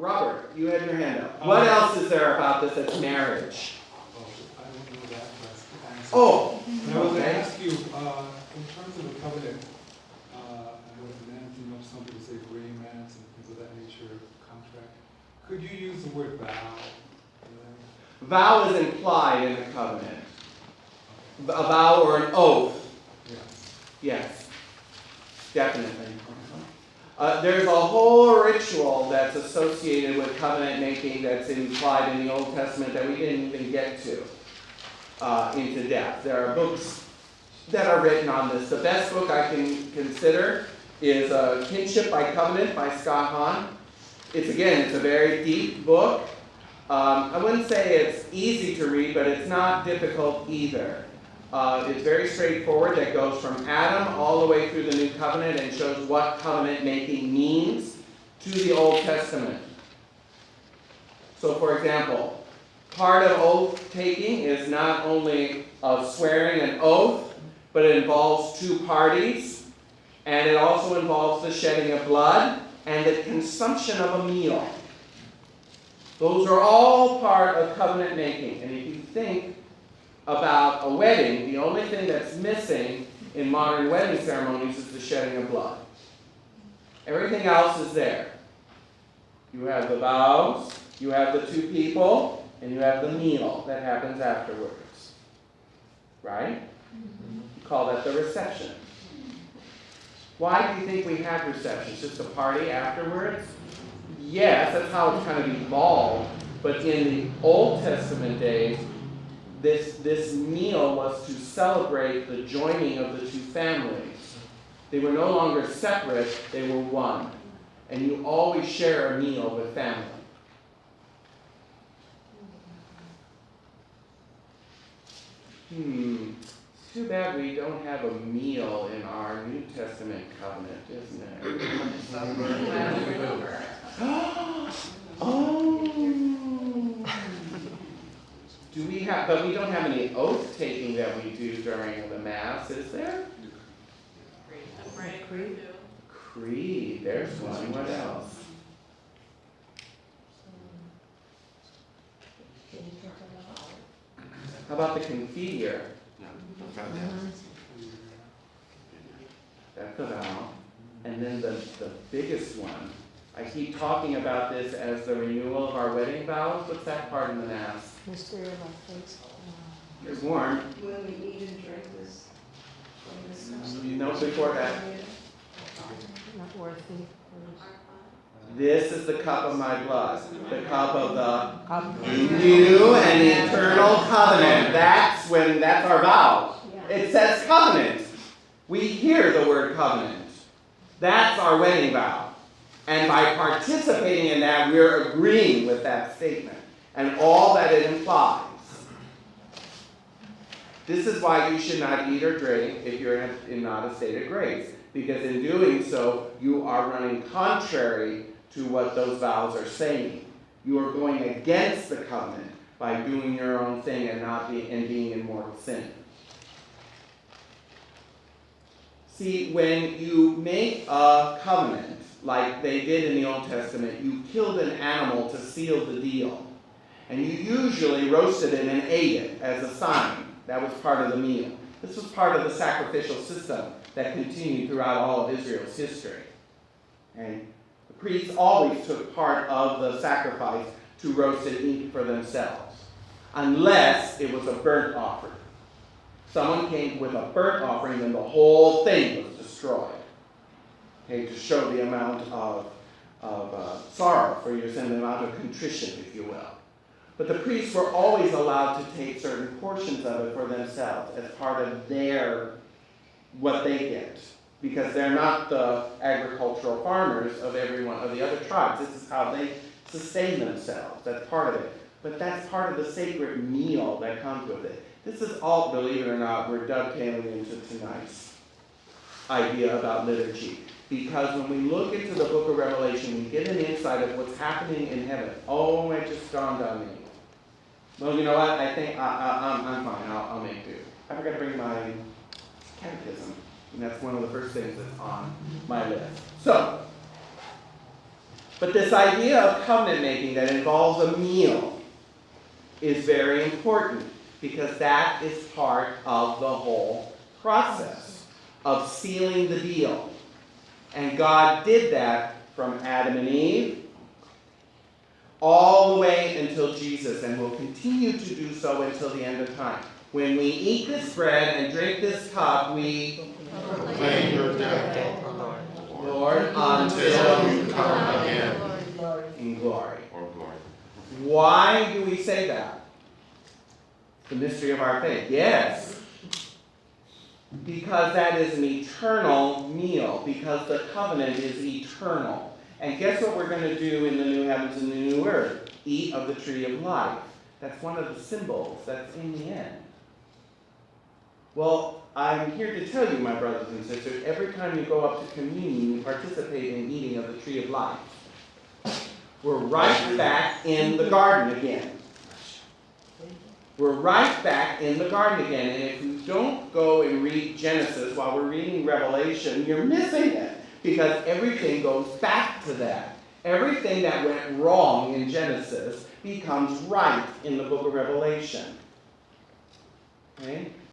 Robert, you had your hand up. What else is there about this that's marriage? Oh, I don't know that, but answer. Oh, And I was going to okay. ask you, in terms of the covenant, I was imagining of something to say agreements and things of that nature, contract. Could you use the word vow? Vow is implied in the covenant. A vow or an oath. Yes. Yes, definitely. There's a whole ritual that's associated with covenant making that's implied in the Old Testament that we didn't even get to into depth. There are books that are written on this. The best book I can consider is Kinship by Covenant by Scott Hahn. It's a very deep book. I wouldn't say it's easy to read, but it's not difficult either. It's very straightforward. That goes from Adam all the way through the New Covenant and shows what covenant making means to the Old Testament. So, for example, part of oath taking is not only of swearing an oath, but it involves two parties, and it also involves the shedding of blood and the consumption of a meal. Those are all part of covenant making. And if you think about a wedding, the only thing that's missing in modern wedding ceremonies is the shedding of blood. Everything else is there. You have the vows, you have the two people, and you have the meal that happens afterwards. Right? You call that the reception. Why do you think we have receptions? Just a party afterwards? Yes, that's how it's kind of evolved. But in the Old Testament days, this meal was to celebrate the joining of the two families. They were no longer separate, they were one. And you always share a meal with family. Too bad we don't have a meal in our New Testament covenant, isn't it? Oh! Do we have, but we don't have any oath taking that we do during the Mass, is there? Creed. Creed, there's one. What else? How about the Confiteor? That's a vow. And then the biggest one. I keep talking about this as the renewal of our wedding vows. What's that part in the Mass? Mystery of our faith. You're warm. When we eat and drink this, No, before that. Not worthy. This is the cup of my blood. The cup of the Cup. new and eternal covenant. That's our vow. It says covenant. We hear the word covenant. That's our wedding vow. And by participating in that, we're agreeing with that statement and all that it implies. This is why you should not eat or drink if you're in not a state of grace. Because in doing so, you are running contrary to what those vows are saying. You are going against the covenant by doing your own thing and being in mortal sin. See, when you make a covenant, like they did in the Old Testament, you killed an animal to seal the deal. And you usually roasted it and ate it as a sign. That was part of the meal. This was part of the sacrificial system that continued throughout all of Israel's history. And the priests always took part of the sacrifice to roast and eat for themselves, unless it was a burnt offering. Someone came with a burnt offering, and the whole thing was destroyed. Okay, to show the amount of sorrow for your sin, the amount of contrition, if you will. But the priests were always allowed to take certain portions of it for themselves as part of what they get. Because they're not the agricultural farmers of every one of the other tribes. This is how they sustain themselves. That's part of it. But that's part of the sacred meal that comes with it. This is all, believe it or not, we're dovetailing into tonight's idea about liturgy. Because when we look into the book of Revelation, we get an insight of what's happening in heaven. Oh, it just dawned on me. Well, you know what? I think I'm fine. I'll make do. I forgot to bring my catechism. And that's one of the first things that's on my list. So, But this idea of covenant making that involves a meal is very important because that is part of the whole process of sealing the deal. And God did that from Adam and Eve all the way until Jesus, and will continue to do so until the end of time. When we eat this bread and drink this cup, we Proclaim your death, Lord, until you come again. in glory. Or glory. Why do we say that? The mystery of our faith. Yes. Because that is an eternal meal. Because the covenant is eternal. And guess what we're going to do in the new heavens and the new earth? Eat of the tree of life. That's one of the symbols that's in the end. Well, I'm here to tell you, my brothers and sisters, every time you go up to communion, you participate in eating of the tree of life. We're right back in the garden again. We're right back in the garden again. And if you don't go and read Genesis while we're reading Revelation, you're missing it. Because everything goes back to that. Everything that went wrong in Genesis becomes right in the book of Revelation. Okay?